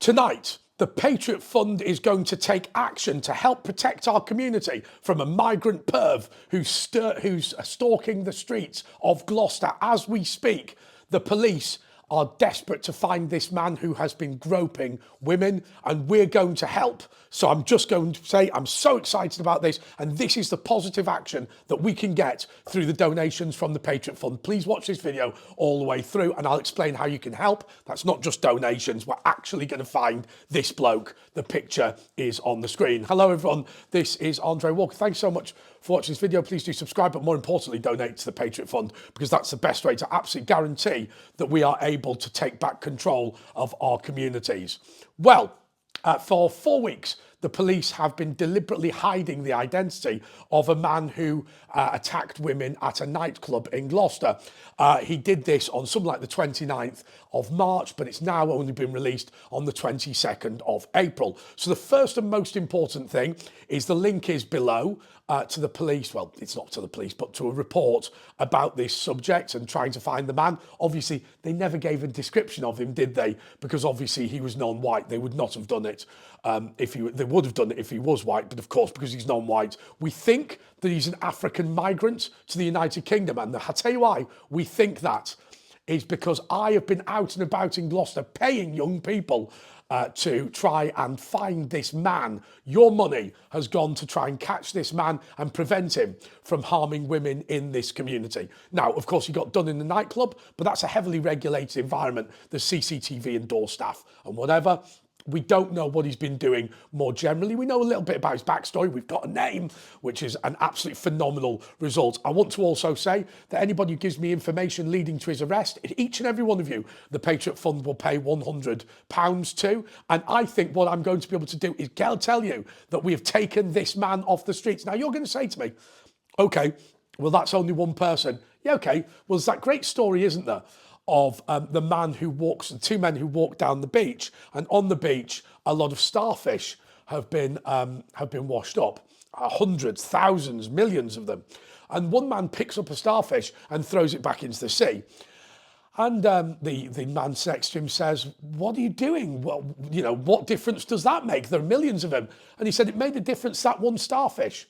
Tonight, the Patriot Fund is going to take action to help protect our community from a migrant perv who's stalking the streets of Gloucester as we speak. The police are desperate to find this man who has been groping women, and we're going to help. So I'm just going to say I'm so excited about this, and this is the positive action that we can get through the donations from the Patriot Fund. Please watch this video all the way through and I'll explain how you can help. That's not just donations, we're actually going to find this bloke. The picture is on the screen. Hello everyone, this is Andre Walker. Thanks so much for watching this video. Please do subscribe, but more importantly, donate to the Patriot Fund, because that's the best way to absolutely guarantee that we are able to take back control of our communities. Well, for 4 weeks, the police have been deliberately hiding the identity of a man who attacked women at a nightclub in Gloucester. He did this on something like the 29th of March, but it's now only been released on the 22nd of April. So the first and most important thing is the link is below to the police. Well, it's not to the police, but to a report about this subject and trying to find the man. Obviously, they never gave a description of him, did they? Because obviously he was non-white. They would not have done it they would have done it if he was white, but of course, because he's non-white, we think that he's an African migrant to the United Kingdom. And I'll tell you why we think that is because I have been out and about in Gloucester paying young people to try and find this man. Your money has gone to try and catch this man and prevent him from harming women in this community. Now, of course, he got done in the nightclub, but that's a heavily regulated environment. There's CCTV and door staff and whatever. We don't know what he's been doing more generally. We know a little bit about his backstory. We've got a name, which is an absolutely phenomenal result. I want to also say that anybody who gives me information leading to his arrest, each and every one of you, the Patriot Fund will pay £100 to. And I think what I'm going to be able to do is tell you that we have taken this man off the streets. Now, you're going to say to me, okay, well, that's only one person. Yeah, okay. Well, there's that great story, isn't there, of the two men who walk down the beach, and on the beach a lot of starfish have been washed up, hundreds, thousands, millions of them, and one man picks up a starfish and throws it back into the sea. And the man next to him says, "What are you doing? Well, you know, what difference does that make? There are millions of them." And he said, "It made a difference, that one starfish.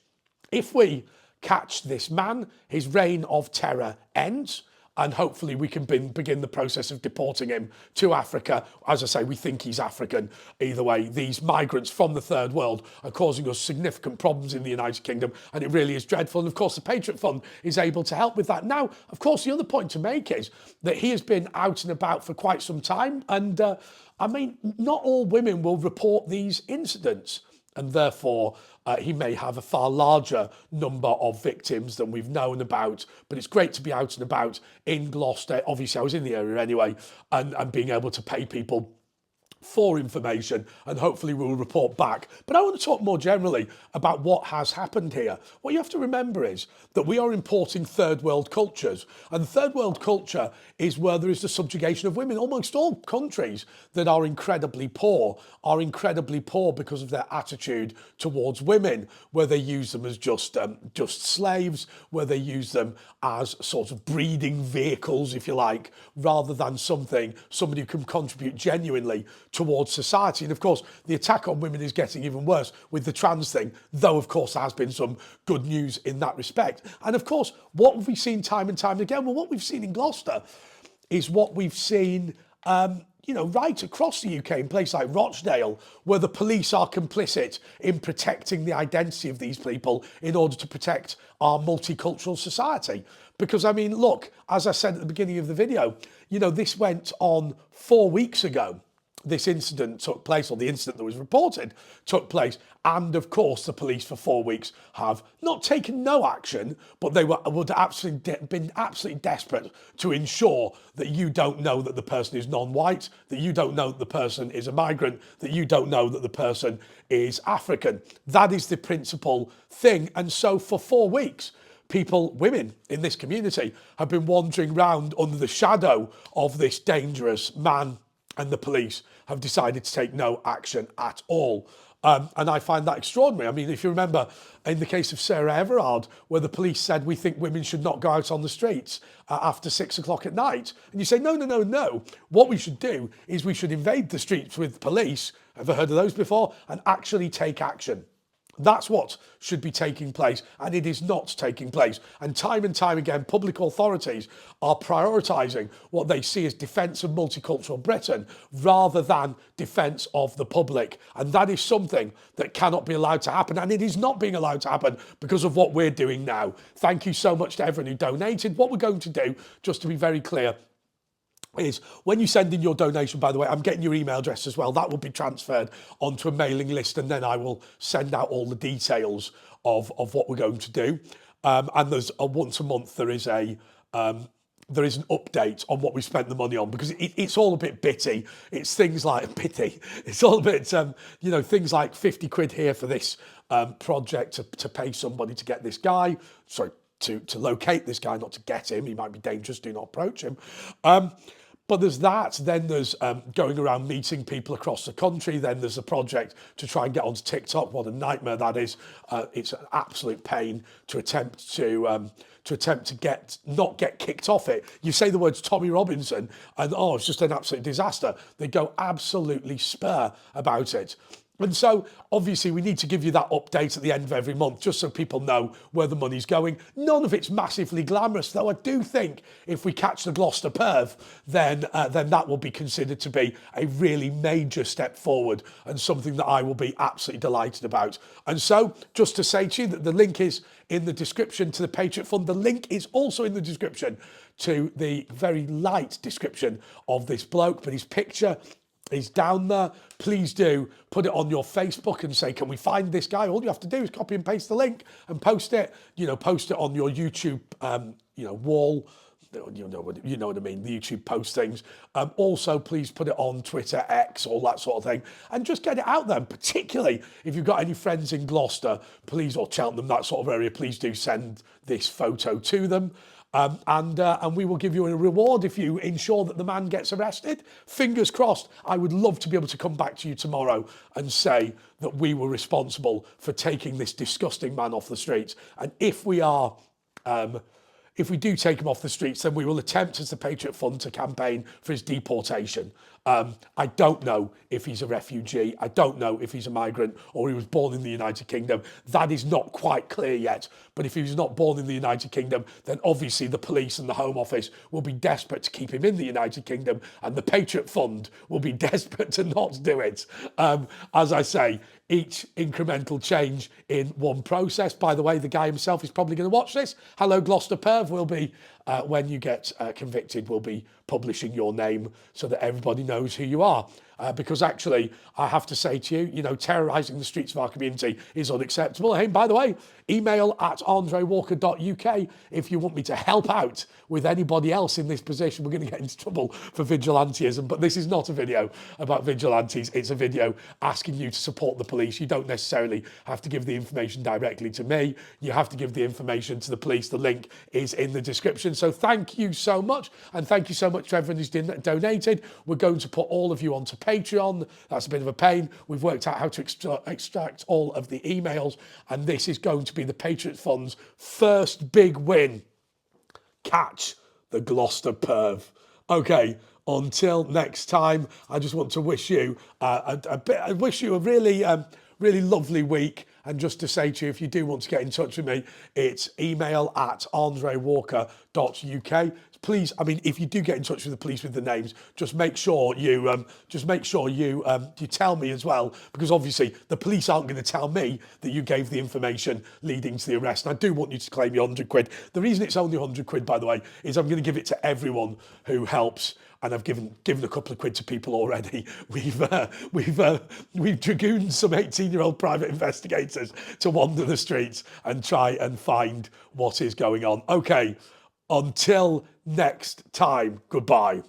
If we catch this man, his reign of terror ends, and hopefully we can begin the process of deporting him to Africa." As I say, we think he's African. Either way, these migrants from the third world are causing us significant problems in the United Kingdom, and it really is dreadful. And of course, the Patriot Fund is able to help with that. Now, of course, the other point to make is that he has been out and about for quite some time. And I mean, not all women will report these incidents, and therefore he may have a far larger number of victims than we've known about. But it's great to be out and about in Gloucester. Obviously, I was in the area anyway, and being able to pay people for information, and hopefully we'll report back. But I want to talk more generally about what has happened here. What you have to remember is that we are importing third world cultures, and third world culture is where there is the subjugation of women. Almost all countries that are incredibly poor because of their attitude towards women, where they use them as just slaves, where they use them as sort of breeding vehicles, if you like, rather than somebody who can contribute genuinely towards society. And of course, the attack on women is getting even worse with the trans thing, though of course there has been some good news in that respect. And of course, what have we seen time and time again? Well, what we've seen in Gloucester is what we've seen you know, right across the UK, in places like Rochdale, where the police are complicit in protecting the identity of these people in order to protect our multicultural society. Because, I mean, look, as I said at the beginning of the video, you know, this went on 4 weeks ago. This incident took place, or the incident that was reported took place, and of course the police for 4 weeks have not taken no action, but they would have been absolutely desperate to ensure that you don't know that the person is non-white, that you don't know that the person is a migrant, that you don't know that the person is African. That is the principal thing. And so for 4 weeks, women in this community have been wandering around under the shadow of this dangerous man and the police have decided to take no action at all. And I find that extraordinary. I mean, if you remember in the case of Sarah Everard, where the police said, we think women should not go out on the streets after 6 o'clock at night. And you say, no, no, no, no. What we should do is we should invade the streets with police, ever heard of those before, and actually take action. That's what should be taking place, and it is not taking place. And time again, public authorities are prioritising what they see as defence of multicultural Britain rather than defence of the public. And that is something that cannot be allowed to happen. And it is not being allowed to happen because of what we're doing now. Thank you so much to everyone who donated. What we're going to do, just to be very clear, is when you send in your donation, by the way, I'm getting your email address as well. That will be transferred onto a mailing list, and then I will send out all the details of what we're going to do. And there's once a month there is an update on what we spent the money on, because it's all a bit bitty. It's things like bitty. It's all a bit, things like 50 quid here for this project to pay somebody to get this guy. Sorry, to locate this guy, not to get him. He might be dangerous. Do not approach him. But there's that, then there's going around meeting people across the country, then there's a project to try and get onto TikTok. What a nightmare that is. It's an absolute pain to attempt to not get kicked off it. You say the words Tommy Robinson and it's just an absolute disaster. They go absolutely spur about it. And so, obviously, we need to give you that update at the end of every month, just so people know where the money's going. None of it's massively glamorous, though I do think if we catch the Gloucester Perv, then that will be considered to be a really major step forward and something that I will be absolutely delighted about. And so, just to say to you that the link is in the description to the Patriot Fund. The link is also in the description to the very light description of this bloke, but his picture is down there. Please do put it on your Facebook and say, can we find this guy? All you have to do is copy and paste the link and post it. Post it on your YouTube, wall. You know what I mean, the YouTube post things. Also, please put it on Twitter, X, all that sort of thing, and just get it out there. And particularly if you've got any friends in Gloucester, please, or Cheltenham, that sort of area, please do send this photo to them. And we will give you a reward if you ensure that the man gets arrested. Fingers crossed. I would love to be able to come back to you tomorrow and say that we were responsible for taking this disgusting man off the streets. And if we are, if we do take him off the streets, then we will attempt as the Patriot Fund to campaign for his deportation. I don't know if he's a refugee. I don't know if he's a migrant or he was born in the United Kingdom. That is not quite clear yet. But if he was not born in the United Kingdom, then obviously the police and the Home Office will be desperate to keep him in the United Kingdom, and the Patriot Fund will be desperate to not do it. As I say, each incremental change in one process. By the way, the guy himself is probably going to watch this. Hello, Gloucester Perv will be, when you get convicted, we'll be publishing your name so that everybody knows who you are. Because actually, I have to say to you, terrorising the streets of our community is unacceptable. Hey, by the way, email at andrewalker.uk if you want me to help out with anybody else in this position. We're going to get into trouble for vigilantism, but this is not a video about vigilantes. It's a video asking you to support the police. You don't necessarily have to give the information directly to me. You have to give the information to the police. The link is in the description. So thank you so much. And thank you so much to everyone who's donated. We're going to put all of you onto Patreon. That's a bit of a pain. We've worked out how to extract all of the emails, and this is going to be the Patriot Fund's first big win. Catch the Gloucester Perv. Okay, until next time, I just want to wish you I wish you a really lovely week. And just to say to you, if you do want to get in touch with me, it's email at andrewalker.uk. Please, I mean, if you do get in touch with the police with the names, just make sure you you tell me as well, because obviously the police aren't going to tell me that you gave the information leading to the arrest. And I do want you to claim your 100 quid. The reason it's only 100 quid, by the way, is I'm going to give it to everyone who helps. And I've given a couple of quid to people already. We've dragooned some 18-year-old private investigators to wander the streets and try and find what is going on. Okay, until next time, goodbye.